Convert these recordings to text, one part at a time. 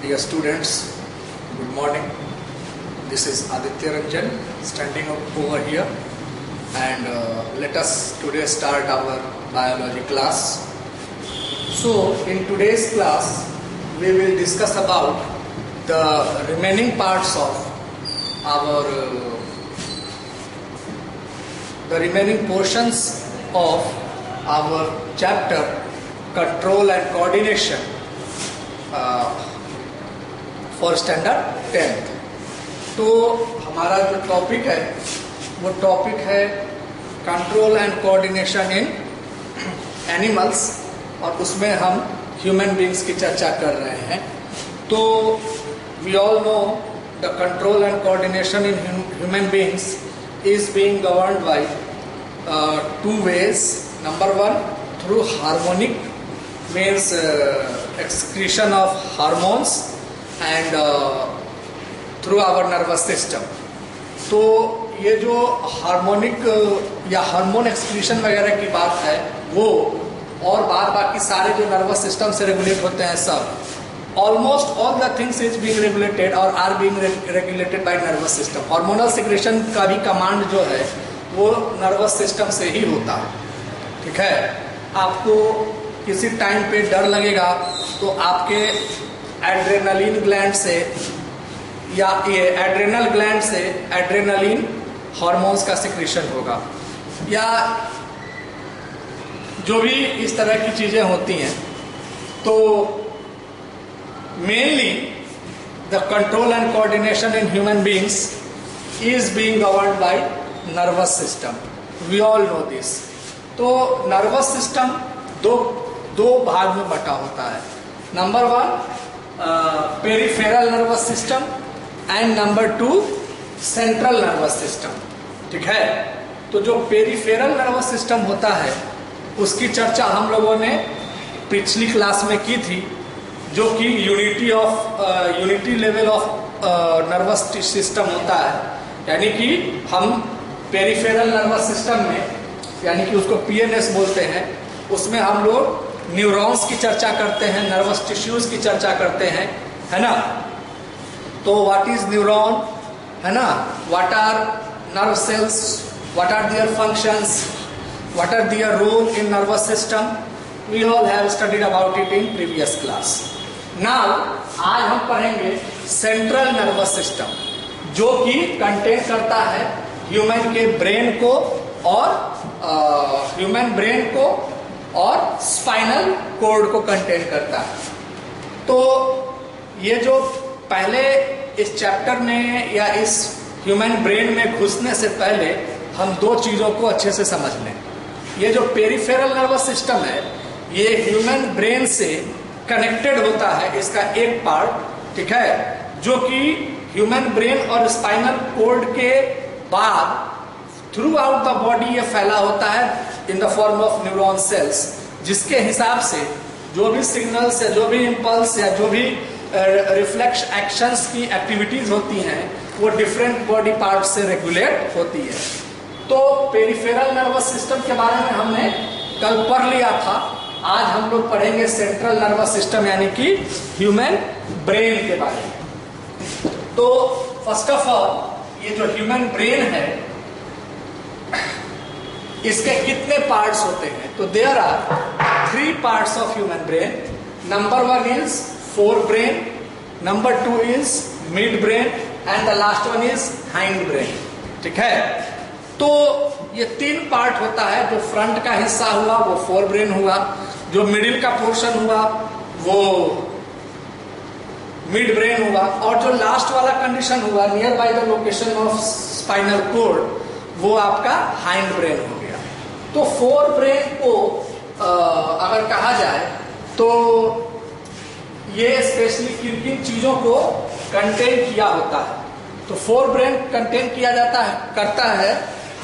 Dear students, good morning. This is Aditya Ranjan standing over here, and let us today start our biology class. So in today's class we will discuss about the remaining parts of our the remaining portions of our chapter control and coordination for standard 10th. तो हमारा जो topic है वो topic है control and coordination in animals, और उसमें हम human beings की चर्चा कर रहे हैं. तो we all know the control and coordination in human beings is being governed by two ways. Number one, through harmonic, means excretion of hormones, and through our nervous system. तो ये जो harmonic या हार्मोन एक्सक्रीशन वगैरह की बात है वो, और बाकी सारे जो नर्वस सिस्टम से रेगुलेट होते हैं सब, almost all the things is being regulated और are being regulated by nervous system. Hormonal secretion का भी कमांड जो है वो नर्वस सिस्टम से ही होता है. ठीक है, आपको किसी टाइम पे डर लगेगा तो आपके एड्रेनलिन ग्लैंड से या ये एड्रेनल ग्लैंड से एड्रेनलिन हार्मोन्स का सिक्रेशन होगा, या जो भी इस तरह की चीजें होती हैं. तो mainly the control and coordination in human beings is being governed by nervous system. We all know this. तो nervous system दो भाग में बटा होता है. Number one peripheral nervous system and number two central nervous system. ठीक है, तो जो पेरिफेरल नर्वस सिस्टम होता है उसकी चर्चा हम लोगों ने पिछली क्लास में की थी, जो कि unity level of nervous system होता है. यानी कि हम पेरिफेरल नर्वस सिस्टम में, यानी कि उसको पीएनएस बोलते हैं, उसमें हम लोग न्यूरॉन्स की चर्चा करते हैं, नर्वस टिश्यूज की चर्चा करते हैं, है ना. तो व्हाट इज न्यूरॉन, है ना, what are nerve cells, what are their functions, what are their role in nervous system, we all have studied about it in previous class. Now आज हम पढ़ेंगे सेंट्रल नर्वस सिस्टम, जो कि contain करता है human के ब्रेन को और स्पाइनल कॉर्ड को कंटेन करता है. तो ये जो पहले इस चैप्टर में या इस ह्यूमन ब्रेन में घुसने से पहले हम दो चीजों को अच्छे से समझ लें. ये जो पेरिफेरल नर्वस सिस्टम है ये ह्यूमन ब्रेन से कनेक्टेड होता है, इसका एक पार्ट. ठीक है, जो कि ह्यूमन ब्रेन और स्पाइनल कॉर्ड के बाद थ्रू आउट द बॉडी ये फैला होता है in the form of neuron cells, जिसके हिसाब से जो भी सिग्नल्स या जो भी इम्पल्स या जो भी रिफ्लेक्स एक्शंस की एक्टिविटीज होती हैं वो डिफरेंट बॉडी पार्ट से रेगुलेट होती है. तो पेरिफेरल नर्वस सिस्टम के बारे में हमने कल पढ़ लिया था. आज हम लोग पढ़ेंगे सेंट्रल नर्वस सिस्टम, यानी कि ह्यूमन ब्रेन के बारे में. तो फर्स्ट ऑफ ऑल ये जो ह्यूमन ब्रेन है इसके कितने पार्ट्स होते हैं? तो there are 3 parts of human brain. Number one is fore brain, number two is mid brain and the last one is hind brain. ठीक है, तो ये 3 पार्ट होता है. जो फ्रंट का हिस्सा हुआ वो फोर ब्रेन हुआ, जो मिडिल का पोर्शन हुआ वो मिड ब्रेन हुआ, और जो लास्ट वाला कंडीशन हुआ near by the location of spinal cord वो आपका हाइंड ब्रेन हो गया. तो फोर ब्रेन को अगर कहा जाए तो ये स्पेशली किन किन चीजों को कंटेन किया होता है? तो फोर ब्रेन कंटेन किया करता है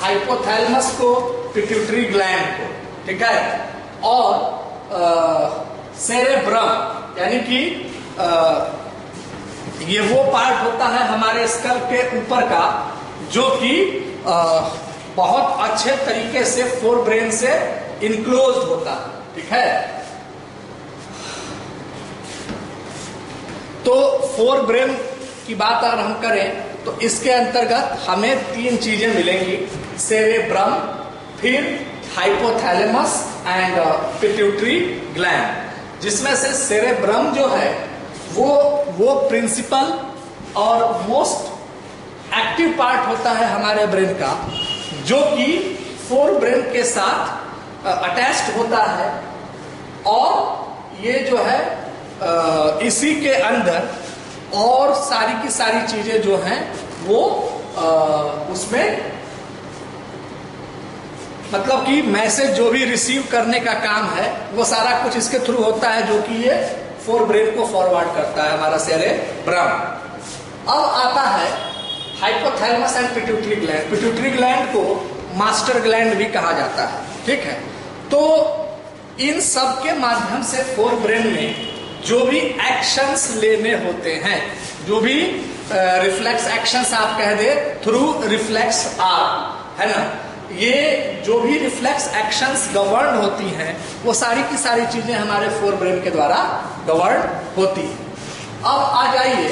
हाइपोथैलेमस को, पिट्यूटरी ग्लैंड को. ठीक है, और सेरेब्रम, यानी कि ये वो पार्ट होता है हमारे स्कल के ऊपर का जो कि बहुत अच्छे तरीके से फोर ब्रेन से इनक्लोज होता है. ठीक है, तो फोर ब्रेन की बात अगर हम करें तो इसके अंतर्गत हमें तीन चीजें मिलेंगी, सेरेब्रम, फिर हाइपोथैलेमस एंड पिट्यूटरी ग्लैंड, जिसमें से सेरेब्रम जो है वो प्रिंसिपल और मोस्ट एक्टिव पार्ट होता है हमारे ब्रेन का, जो कि फोर ब्रेन के साथ अटैच्ड होता है, और ये जो है इसी के अंदर और सारी की सारी चीजें जो हैं वो उसमें मतलब कि मैसेज जो भी रिसीव करने का काम है वो सारा कुछ इसके थ्रू होता है, जो कि ये फोर ब्रेन को फॉरवर्ड करता है हमारा सेरेब्रम। अब आता है hypothalamus and pituitary gland. Pituitary gland को मास्टर ग्लैंड भी कहा जाता है, ठीक है। तो इन सब के माध्यम से फोर ब्रेन में जो भी एक्शंस लेने होते हैं, जो भी रिफ्लेक्स एक्शंस आप कह दे थ्रू रिफ्लेक्स आर्म, है ना, ये जो भी रिफ्लेक्स एक्शंस गवर्न होती हैं वो सारी की सारी चीजें हमारे फोर ब्रेन के द्वारा गवर्न होती है। अब आ जाइए,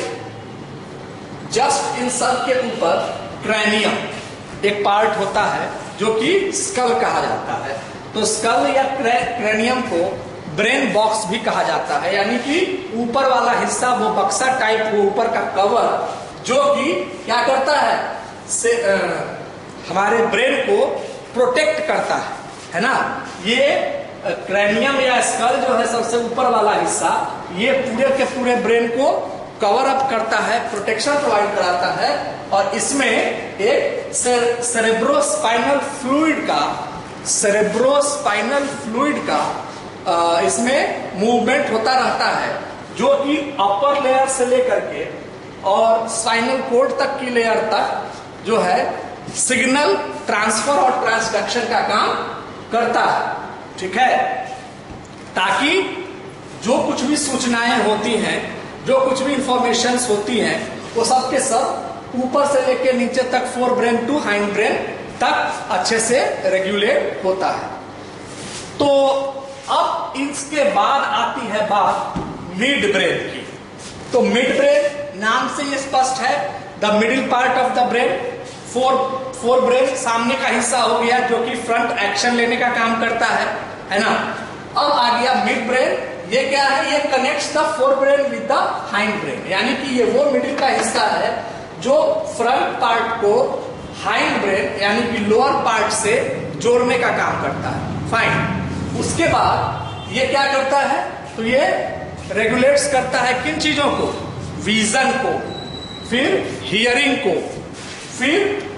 जस्ट इन सब के ऊपर क्रैनियम एक पार्ट होता है जो कि स्कल कहा जाता है। तो स्कल या क्रैनियम को ब्रेन बॉक्स भी कहा जाता है, यानी कि ऊपर वाला हिस्सा, वो बक्सा टाइप, वो ऊपर का कवर जो कि क्या करता है, हमारे ब्रेन को प्रोटेक्ट करता है ना। ये क्रैनियम या स्कल जो है सबसे ऊपर वाला हिस्सा, ये पूरे के पूरे ब्रेन को कवर अप करता है, प्रोटेक्शन प्रोवाइड कराता है, और इसमें एक सेरेब्रोस्पाइनल फ्लूइड का इसमें मूवमेंट होता रहता है, जो कि अपर लेयर से लेकर के और स्पाइनल कोड तक की लेयर तक जो है सिग्नल ट्रांसफर और ट्रांसडक्शन का काम करता है, ठीक है। ताकि जो कुछ भी सूचनाएं होती हैं, जो कुछ भी इंफॉर्मेशंस होती हैं, वो सब के सब ऊपर से लेके नीचे तक, fore brain to hind brain तक अच्छे से रेगुलेट होता है। तो अब इसके बाद आती है बात मिड ब्रेन की। तो मिड ब्रेन नाम से ये स्पष्ट है, the middle part of the brain. Fore brain सामने का हिस्सा हो गया जो कि फ्रंट एक्शन लेने का काम करता है ना। अब आ गया मिड ब्रेन। ये क्या है, ये connects the fore brain with the hind brain, यानी कि ये वो मिडिल का हिस्सा है जो फ्रंट पार्ट को हाइंड ब्रेन यानी कि लोअर पार्ट से जोड़ने का काम करता है। फाइन। उसके बाद ये क्या करता है, तो ये रेगुलेट्स करता है किन चीजों को, विजन को, फिर हियरिंग को, फिर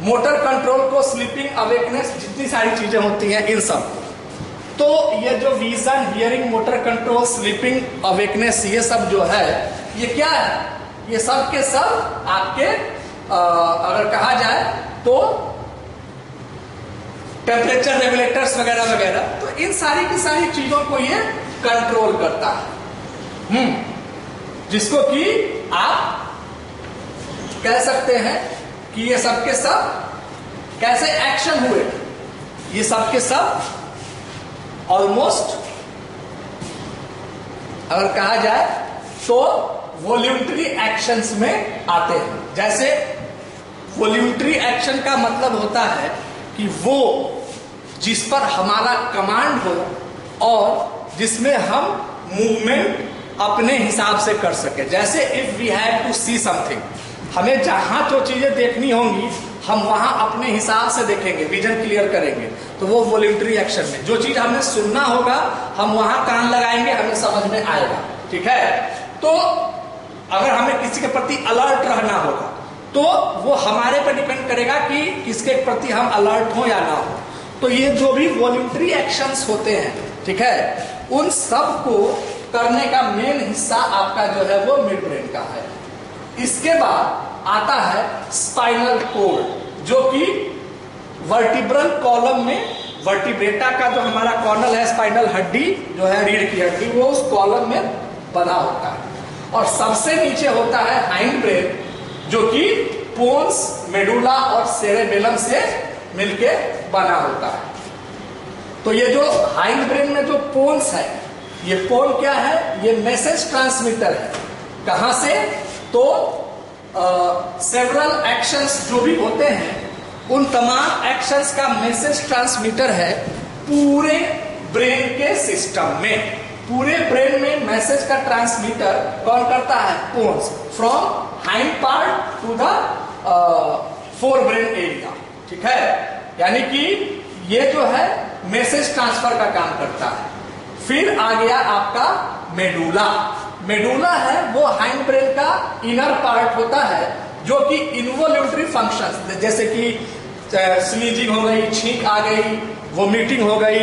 मोटर कंट्रोल को, स्लीपिंग, अवेकनेस, जितनी सारी चीजें होती हैं इन सब को। तो ये जो vision, hearing, motor control, sleeping, awakeness, ये सब जो है ये क्या है, ये सब के सब आपके अगर कहा जाए तो टेम्परेचर रेगुलेटर्स वगैरह वगैरह, तो इन सारी की सारी चीजों को ये कंट्रोल करता है। जिसको कि आप कह सकते हैं कि ये सब के सब कैसे एक्शन हुए, ये सब के सब ऑलमोस्ट अगर कहा जाए तो वॉल्यूंटरी एक्शंस में आते हैं। जैसे वॉल्यूंटरी एक्शन का मतलब होता है कि वो जिस पर हमारा कमांड हो और जिसमें हम मूवमेंट अपने हिसाब से कर सके। जैसे if we have to see something, हमें जहां जो चीजें देखनी होंगी हम वहां अपने हिसाब से देखेंगे, विजन क्लियर करेंगे, तो वो वॉल्यूंटरी एक्शन में जो चीज हमें सुनना होगा हम वहां कान लगाएंगे, हमें समझ में आएगा, ठीक है। तो अगर हमें किसी के प्रति अलर्ट रहना होगा तो वो हमारे पर डिपेंड करेगा कि किसके प्रति हम अलर्ट हो या ना हो। तो ये जो भी वॉल्यूंटरी एक्शंस होते हैं, ठीक है, उन सब को करने का मेन हिस्सा आपका जो है वो मिड ब्रेन का है। इसके बाद आता है स्पाइनल कोड, जो कि वर्टिब्रल कॉलम में, वर्टिब्रेटा का जो हमारा कॉर्नल है, स्पाइनल हड्डी जो है रीढ़ की हड्डी, वो उस कॉलम में बना होता है। और सबसे नीचे होता है हाइंड ब्रेन, जो कि पोन्स, मेडुला और सेरेबेलम से मिलके बना होता है। तो ये जो हाइंड ब्रेन में जो पोन्स है ये पोन क्या है? ये मैसेज ट्रांसमीटर है। कहां से? तो सेवरल एक्शंस जो भी होते हैं उन तमाम एक्शंस का मैसेज ट्रांसमीटर है पूरे ब्रेन के सिस्टम में। पूरे ब्रेन में मैसेज का ट्रांसमीटर कौन करता है? Pons, from hind part to the fore brain area. ठीक है, यानी कि ये जो है मैसेज ट्रांसफर का काम करता है। फिर आ गया आपका मेडुला। मेडुला है वो हाइंड ब्रेन का इनर पार्ट होता है जो कि इन्वोल्यूटरी फंक्शंस जैसे कि स्नीजिंग हो गई, छींक आ गई, वोमिटिंग हो गई,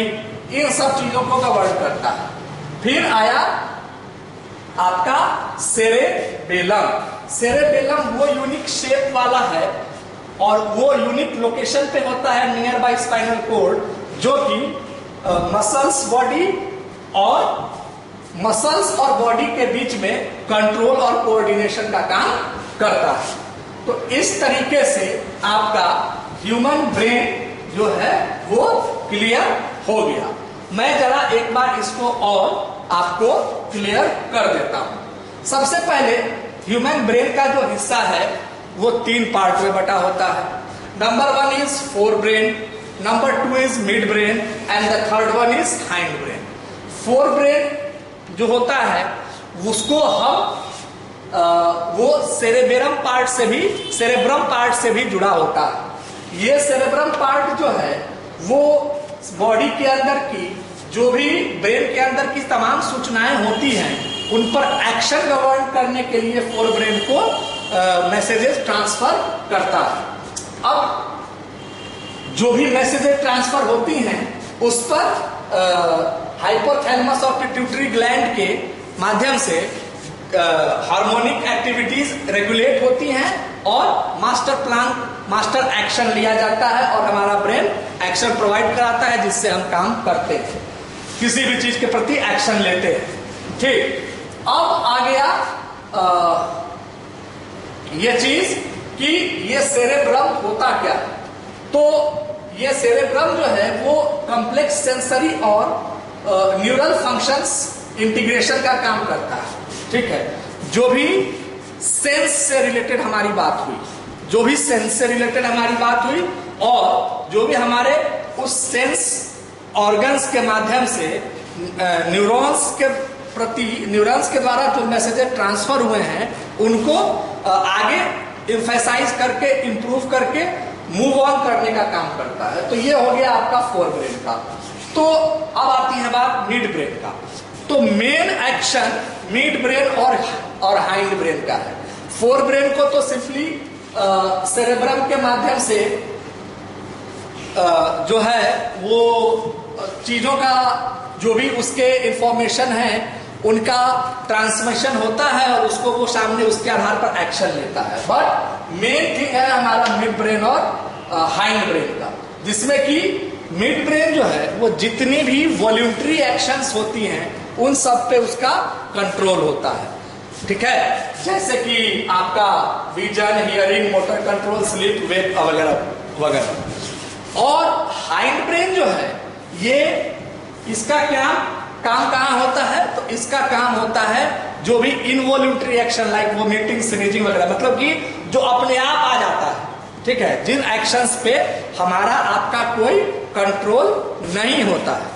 इन सब चीजों को गवर्न करता है। फिर आया आपका सेरेबेलम। सेरेबेलम वो यूनिक शेप वाला है और वो यूनिक लोकेशन पे होता है नियर बाय स्पाइनल कोर्ड, जो कि मसल्स और बॉडी के बीच में कंट्रोल और कोऑर्डिनेशन का काम करता है। तो इस तरीके से आपका ह्यूमन ब्रेन जो है वो क्लियर हो गया। मैं जरा एक बार इसको और आपको क्लियर कर देता हूं। सबसे पहले ह्यूमन ब्रेन का जो हिस्सा है वो 3 पार्ट में बटा होता है। Number 1 is fore brain, number 2 is mid brain and the third one is hind brain. Fore brain जो होता है उसको हम वो सेरेब्रम पार्ट से भी जुड़ा होता है। ये सेरेब्रम पार्ट जो है वो बॉडी के अंदर की जो भी ब्रेन के अंदर की तमाम सूचनाएं होती हैं उन पर एक्शन गवर्न करने के लिए फोर ब्रेन को मैसेजेस ट्रांसफर करता है। अब जो भी मैसेजेस ट्रांसफर होती हैं उस पर हाइपोथैलेमस और पिट्यूटरी ग्लैंड के माध्यम से हार्मोनिक एक्टिविटीज रेगुलेट होती हैं और मास्टर एक्शन लिया जाता है और हमारा ब्रेन एक्शन प्रोवाइड कराता है जिससे हम काम करते हैं, किसी भी चीज के प्रति एक्शन लेते हैं। ठीक, अब आ गया ये चीज कि ये सेरेब्रम होता क्या है। तो ये सेरेब्रम जो है वो कॉम्प्लेक्स सेंसरी और न्यूरल फंक्शंस इंटीग्रेशन का काम करता है। ठीक है, जो भी सेंस से रिलेटेड हमारी बात हुई, और जो भी हमारे उस सेंस ऑर्गन्स के माध्यम से न्यूरॉन्स के द्वारा जो मैसेजेस ट्रांसफर हुए हैं उनको आगे एम्फेसाइज करके इम्प्रूव करके मूव ऑन करने का काम करता है। तो ये हो गया आपका फोर ब्रेन का। तो अब आती है बात मिड ब्रेन का। तो मेन एक्शन मिड ब्रेन और हाइंड ब्रेन का है। फोर ब्रेन को तो सिंपली सेरेब्रम के माध्यम से जो है वो चीजों का जो भी उसके इंफॉर्मेशन है उनका ट्रांसमिशन होता है और उसको वो सामने उसके आधार पर एक्शन लेता है। बट मेन थिंग है हमारा मिड ब्रेन और हाइंड ब्रेन का, जिसमें कि मिड ब्रेन जो है वो जितनी भी वॉल्यूंटरी एक्शंस होती हैं उन सब पे उसका कंट्रोल होता है। ठीक है, जैसे कि आपका vision, hearing, motor control, sleep, wake वगैरह वगैरह। और हाइंड ब्रेन जो है ये इसका क्या काम कहाँ होता है? तो इसका काम होता है जो भी involuntary action like vomiting, sneezing वगैरह, मतलब कि जो अपने आप आ जाता है। ठीक है, जिन एक्शंस पे हमारा आपका कोई कंट्रोल नहीं होता है।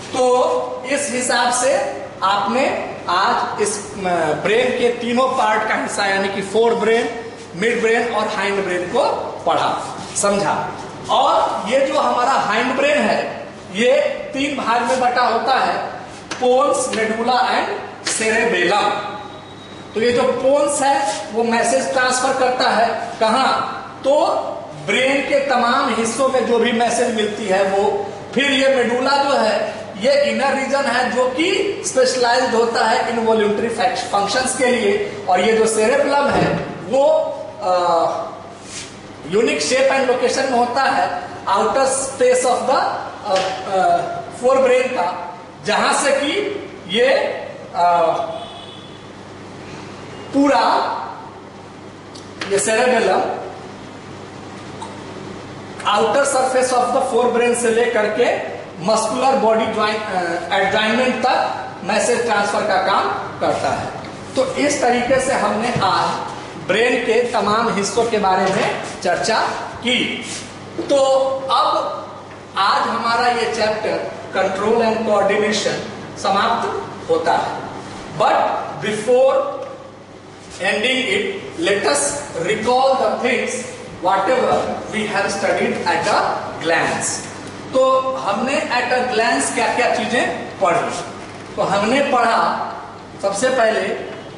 तो इस हिसाब से आपने आज इस ब्रेन के तीनों पार्ट का हिस्सा यानी कि फोर ब्रेन, मिड ब्रेन और हाइंड ब्रेन को पढ़ा, समझा। और ये जो हमारा हाइंड ब्रेन है ये 3 भाग में बटा होता है, पोन्स, मेडुला एंड सेरेबेलम। तो ये जो पोन्स है वो मैसेज ट्रांसफर करता है कहां? तो ब्रेन के तमाम हिस्सों में जो भी मैसेज मिलती है वो। फिर ये मेडुला जो है ये इनर रीजन है जो कि स्पेशलाइज्ड होता है इनवॉल्यूंटरी फंक्शंस के लिए। और ये जो सेरेबेलम है वो यूनिक शेप एंड लोकेशन में होता है outer space of the fore brain का, जहां से कि ये पूरा ये cerebellum outer surface of the fore brain से लेकर के मस्कुलर बॉडी एडजॉइनमेंट तक मैसेज ट्रांसफर का काम करता है। तो इस तरीके से हमने आज ब्रेन के तमाम हिस्सों के बारे में चर्चा की। तो अब आज हमारा ये चैप्टर कंट्रोल एंड कोऑर्डिनेशन समाप्त होता है। But before ending it, let us recall the things whatever we have studied at a glance. तो हमने at a glance क्या क्या चीजें पढ़ी? तो हमने पढ़ा सबसे पहले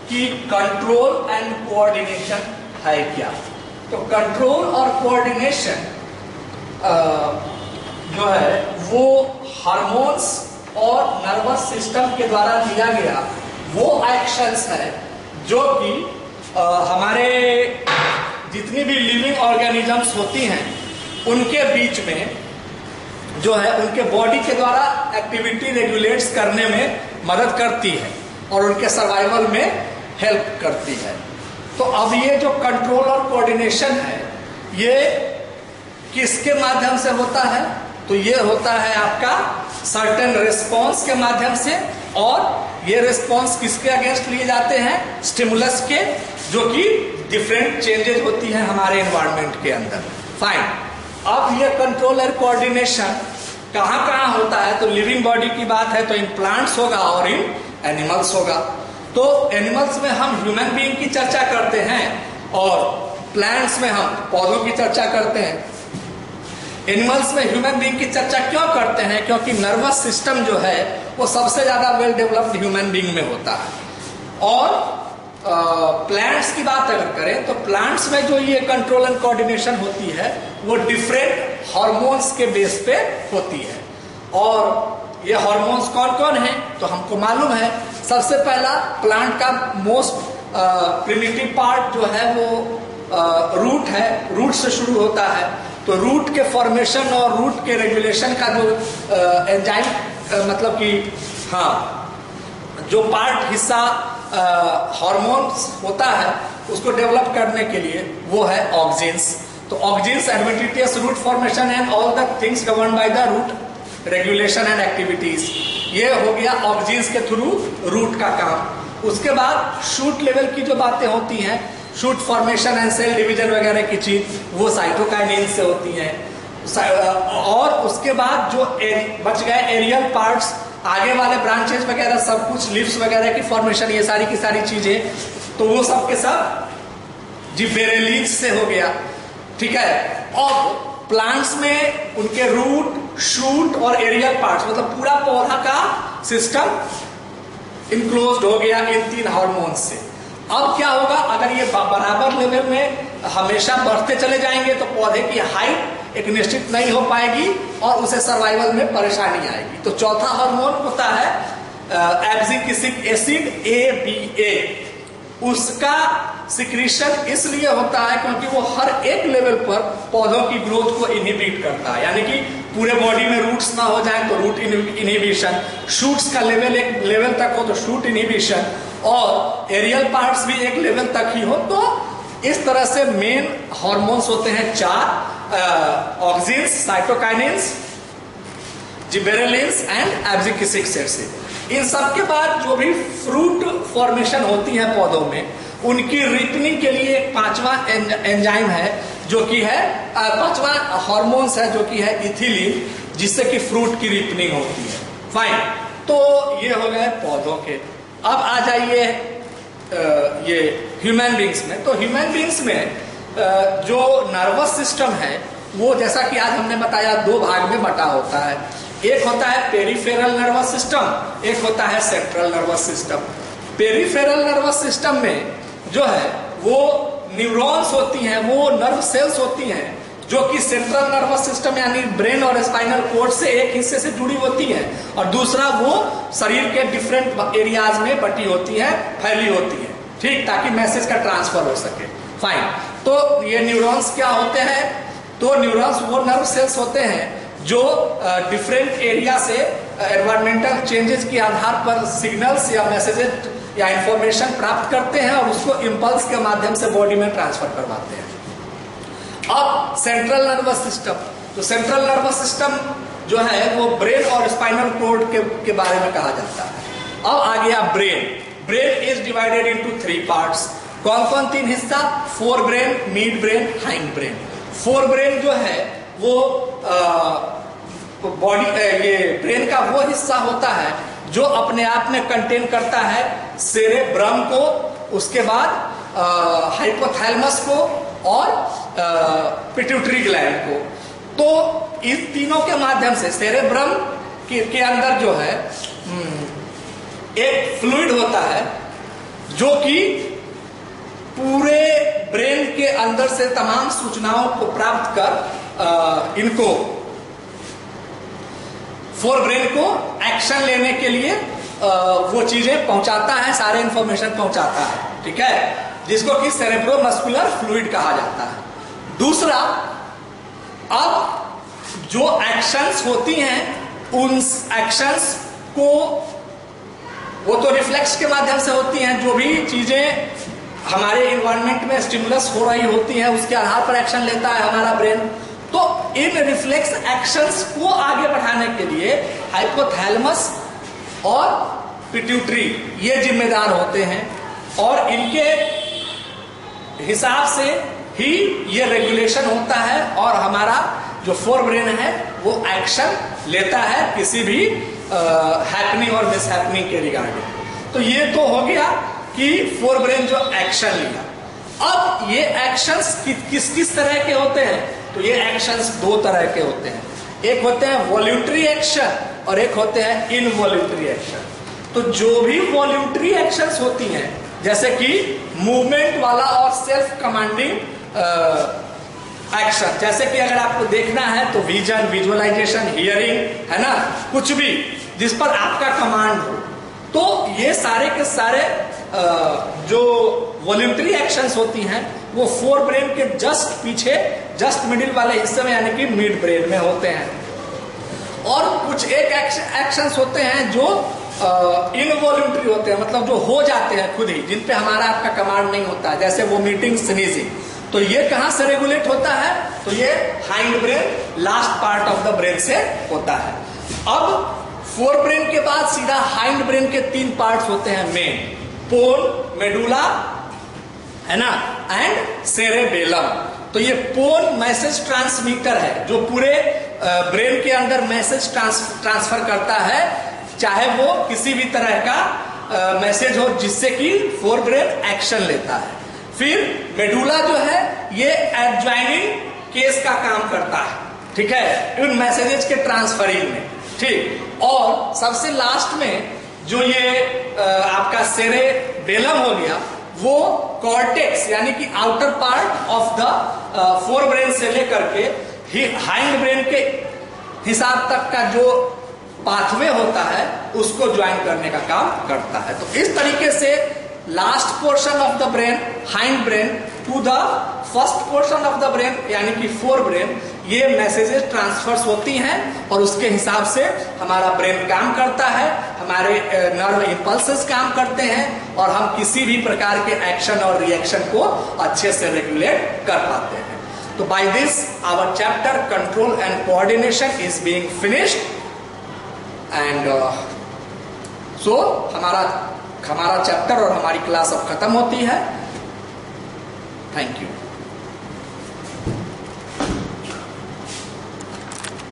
कि कंट्रोल एंड कोऑर्डिनेशन है क्या। तो कंट्रोल और कोऑर्डिनेशन जो है वो हार्मोन्स और नर्वस सिस्टम के द्वारा दिया गया वो एक्शंस है जो कि हमारे जितनी भी लिविंग ऑर्गेनिजम्स होती हैं उनके बीच में जो है उनके बॉडी के द्वारा एक्टिविटी रेगुलेट्स करने में मदद करती है और उनके सर्वाइवल में हेल्प करती है। तो अब ये जो कंट्रोल और कोऑर्डिनेशन है ये किसके माध्यम से होता है? तो ये होता है आपका सर्टेन रिस्पॉन्स के माध्यम से, और ये रिस्पॉन्स किसके अगेंस्ट लिए जाते हैं? स्टिमुलस के, जो कि डिफरेंट चेंजेस होती हैं हमारे एनवायरनमेंट के अंदर। फाइन। अब ये कंट्रोल और कोऑर्डिनेशन कहाँ कहाँ होता है? तो लिविंग बॉडी की बात है तो इन प्लांट्स होगा और इन एनिमल्स होगा। तो एनिमल्स में हम ह्यूमन बीइंग की चर्चा करते हैं और प्लांट्स में हम पौधों की चर्चा करते हैं। एनिमल्स में ह्यूमन बीइंग की चर्चा क्यों करते हैं? क्योंकि नर्वस सिस्टम जो है वो सबसे ज्यादा वेल डेवलप्ड ह्यूमन बीइंग में होता है। और प्लांट्स की बात अगर करें तो प्लांट्स में जो ये कंट्रोल एंड कोऑर्डिनेशन होती है वो डिफरेंट हार्मोन्स के बेस पे होती है। और ये हार्मोन्स कौन कौन हैं? तो हमको मालूम है। सबसे पहला प्लांट का मोस्ट प्रिमिटिव पार्ट जो है वो रूट है। रूट से शुरू होता है। तो रूट के फॉर्मेशन और रूट के रेगुलेशन का जो एंजाइम मतलब कि जो पार्ट हिस्सा हार्मोन्स होता है उसको डेवलप करने के लिए वो है ऑक्सिन्स। तो auxins adventitious root formation and all the things govern by the root regulation and activities. ये हो गया ऑक्सिन्स के थ्रू रूट का काम। उसके बाद शूट लेवल की जो बातें होती हैं, shoot formation and cell division वगैरह की चीज, वो साइटोकाइनेन से होती हैं। और उसके बाद जो बच गए एरियल पार्ट्स, आगे वाले ब्रांचेस वगैरह सब कुछ, लीव्स वगैरह की फॉर्मेशन, ये सारी की सारी चीजें, तो वो सब के सब जिबेरेलिन्स से हो गया। ठीक है। अब प्लांट्स में उनके रूट, शूट और एरियल पार्ट्स मतलब पूरा पौधा का सिस्टम इनक्लोज्ड हो गया इन तीन हार्मोन्स से। अब क्या होगा? अगर ये बराबर लेवल में हमेशा बढ़ते चले जाएंगे तो पौधे की हाइट एक निश्चित नहीं हो पाएगी और उसे सर्वाइवल में परेशानी आएगी। तो चौथा हार्मोन होता है एब्सिक्सिक एसिड ABA। उसका सिक्रीशन इसलिए होता है क्योंकि वो हर एक लेवल पर पौधों की ग्रोथ को इनहिबिट करता है। यानी कि पूरे बॉडी में रूट्स ना हो जाए तो रूट इनहिबिशन, शूट्स का लेवल एक लेवल तक हो तो शूट इनहिबिशन, और एरियल पार्ट्स भी एक लेवल तक ही हो। तो इस तरह से मेन हार्मोन्स होते हैं चार, ऑक्सिन्स, साइटोकाइनेन्स, जिबेरेलिन्स एंड एब्सिक्सिक एसिड। इन सब के बाद जो भी फ्रूट फॉर्मेशन होती है पौधों में, उनकी रिपनिंग के लिए एक पांचवा एंजाइम है जो कि है पांचवा हार्मोन्स है जो कि है इथिलीन, जिससे कि फ्रूट की रिपनिंग होती है। फाइन। तो ये हो गए पौधों के। अब आ जाइए ये ह्यूमन बींग्स में। तो ह्यूमन बींग्स में जो नर्वस सिस्टम है वो जैसा कि आज हमने बताया दो भाग में बटा होता है। एक होता है पेरिफेरल नर्वस सिस्टम, एक होता है central nervous system. Peripheral nervous system में जो है वो न्यूरॉन्स होती हैं, वो नर्व सेल्स होती हैं जो कि सेंट्रल नर्वस सिस्टम यानी ब्रेन और स्पाइनल कोर्ड से एक हिस्से से जुड़ी होती है और दूसरा वो शरीर के डिफरेंट एरियाज में बटी होती है, फैली होती है। ठीक, ताकि मैसेज का ट्रांसफर हो सके। फाइन। तो ये न्यूरॉन्स क्या होते हैं? तो न्यूरॉन्स वो नर्व सेल्स होते हैं जो डिफरेंट एरिया से एनवायरमेंटल चेंजेस के आधार पर सिग्नल्स या मैसेजेस या इंफॉर्मेशन प्राप्त करते हैं और उसको इम्पल्स के माध्यम से बॉडी में ट्रांसफर करवाते हैं। अब सेंट्रल नर्वस सिस्टम, तो सेंट्रल नर्वस सिस्टम जो है वो ब्रेन और स्पाइनल कोर्ड के बारे में कहा जाता है। अब आ गया brain. Brain is divided into 3 parts. कौन कौन 3 हिस्सा? Fore brain, mid brain, hind brain. Fore brain जो है वो बॉडी ये ब्रेन का वो हिस्सा होता है जो अपने आप में कंटेन करता है सेरेब्रम को, उसके बाद हाइपोथैलेमस को और पिट्यूटरी ग्लैंड को। तो इस तीनों के माध्यम से सेरेब्रम के अंदर जो है एक फ्लूइड होता है जो कि पूरे ब्रेन के अंदर से तमाम सूचनाओं को प्राप्त कर इनको फोर ब्रेन को एक्शन लेने के लिए वो चीजें पहुंचाता है, सारे इंफॉर्मेशन पहुंचाता है, ठीक है, जिसको कि सेरेब्रोमस्कुलर फ्लूइड कहा जाता है। दूसरा, अब जो एक्शंस होती हैं उन एक्शंस को वो तो रिफ्लेक्स के माध्यम से होती हैं, जो भी चीजें हमारे इन्वायरमेंट में स्टिमुलस हो रही होती हैं उसके आधार पर एक्शन लेता है हमारा ब्रेन। तो इन रिफ्लेक्स एक्शंस को आगे बढ़ाने के लिए हाइपोथैलेमस और पिट्यूटरी ये जिम्मेदार होते हैं और इनके हिसाब से ही ये रेगुलेशन होता है और हमारा जो फोर ब्रेन है वो एक्शन लेता है किसी भी हैपनिंग और मिस हैपनिंग के रिगार्डिंग। तो ये तो हो गया कि फोर ब्रेन जो एक्शन लिया। अब ये एक्शंस किस किस तरह के होते हैं? तो ये एक्शंस 2 तरह के होते हैं, एक होते हैं वॉल्यूंटरी एक्शन और एक होते हैं इनवॉल्यूंटरी एक्शन। तो जो भी वॉल्यूंटरी एक्शंस होती हैं जैसे कि मूवमेंट वाला और सेल्फ कमांडिंग एक्शन, जैसे कि अगर आपको देखना है तो विजन, विजुअलाइजेशन, हियरिंग, है ना, कुछ भी जिस पर आपका कमांड हो, तो ये सारे के सारे जो वॉल्यूंटरी एक्शंस होती हैं वो फोर ब्रेन के जस्ट पीछे, जस्ट मिडिल वाले हिस्से में यानी कि मिड ब्रेन में होते हैं। और कुछ एक एक्शंस होते हैं जो इनवॉल्यूंटरी होते हैं, मतलब जो हो जाते हैं खुद ही, जिन पे हमारा आपका कमांड नहीं होता है, जैसे वोमिटिंग, स्नीजिंग। तो ये कहां से रेगुलेट होता है? तो ये hind brain, last part of the brain से होता है। अब फोर ब्रेन के बाद सीधा हाइंड ब्रेन के 3 पार्ट्स होते हैं मेन, पोन, मेडुला, है ना, एंड सेरेबेलम। तो ये पोन मैसेज ट्रांसमीटर है जो पूरे ब्रेन के अंदर मैसेज ट्रांसफर करता है, चाहे वो किसी भी तरह का मैसेज हो जिससे कि फोर ब्रेन एक्शन लेता है। फिर मेडुला जो है ये एडजॉइनिंग केस का काम करता है, ठीक है, उन मैसेजेस के ट्रांसफरिंग में, ठीक। और सबसे लास्ट में जो ये आपका सेरेबेलम हो गया वो कॉर्टेक्स यानी कि outer part of the fore brain से लेकर के हाइंड ब्रेन के हिसाब तक का जो पाथवे होता है उसको ज्वाइन करने का काम करता है। तो इस तरीके से last portion of the brain, hind brain, to the first portion of the brain यानी कि फोर ब्रेन, ये मैसेजेस ट्रांसफर्स होती हैं और उसके हिसाब से हमारा ब्रेन काम करता है, हमारे नर्व इंपल्सेस काम करते हैं और हम किसी भी प्रकार के एक्शन और रिएक्शन को अच्छे से रेगुलेट कर पाते हैं। तो by this our chapter control and coordination is being finished and so हमारा चैप्टर और हमारी क्लास अब खत्म होती है। Thank you.